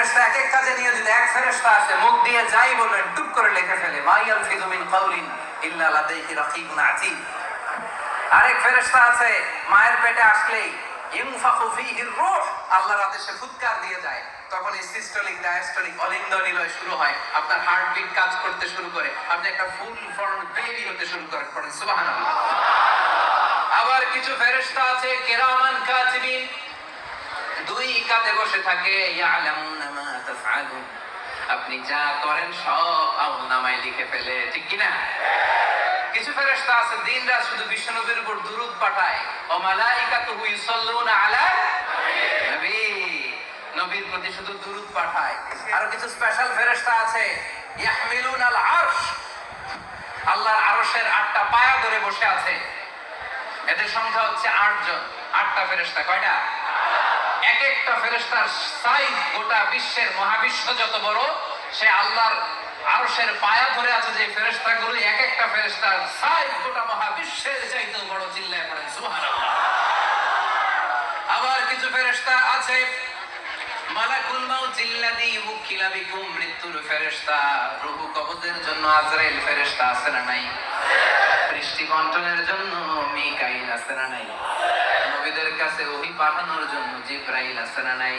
ফেরেশতা এক এক কাজে নিয়োজিত। এক ফেরেশতা আছে মুখ দিয়ে যাই বলবেন টুপ করে লিখে ফেলে, মা ইয়ালফিযু মিন কাউলিন ইল্লা লাদাইহি রাকীবুন আতীদ। আরেক ফেরেশতা আছে মায়ের পেটে আসলেই ইনফাখু ফীহির রূহ, আল্লাহর আদেশে ফুৎকার দিয়ে যায়, তখন সিস্টোলিক ডায়াস্টোলিক অলিন্দ নিলয় শুরু হয়, আপনার হার্টবিট কাজ করতে শুরু করে, আপনি একটা ফুল ফর্ম বেবি হতে শুরু করেন। পড়েন সুবহানাল্লাহ। আবার কিছু ফেরেশতা আছে কিরামান কাতিবিন, দুই কাঁধে বসে থাকে, ইয়ালামুনা মা তাফআলুন, আপনি যা করেন সব আমলনামায় লিখে ফেলে, ঠিক কি না? কিছু ফেরেশতা আছে দিনরাত শুধু বিশ্বনবীর উপর দুরূদ পাঠায়, ও মালাইকাতুহু ইউসাল্লুনা আলা নবী, নবীর প্রতি শুধু দুরূদ পাঠায়। আর কিছু স্পেশাল ফেরেশতা আছে ইয়াহমিলুনাল আরশ, আল্লাহর আরশের 8টা পায়া ধরে বসে আছে। এদের সংখ্যা হচ্ছে 8 জন। 8টা ফেরেশতা, কয়টা? এক একটা ফেরেশতার সাইজ গোটা বিশ্বের মহাবিশ্ব যত বড়, সে আল্লাহর আরশের পায়া ধরে আছে যে ফেরেশতাগুলো, এক একটা ফেরেশতার সাইজ গোটা মহাবিশ্বের চাইতেও বড়। চিল্লায় পড়েন সুবহানাল্লাহ। আবার কিছু ফেরেশতা আছে মালাকুল মাউত আল্লাযী ওয়াক্কিলা বিকুম, মৃত্যুর ফেরেশতা, রূহ কবজের জন্য আজরাইল ফেরেশতা আছে না নাই? বৃষ্টি বন্টনের জন্য মিকাইল আছে না নাই? নবীদের কাছে ওহী পাঠানোর জন্য জিবরাইল আছে না নাই?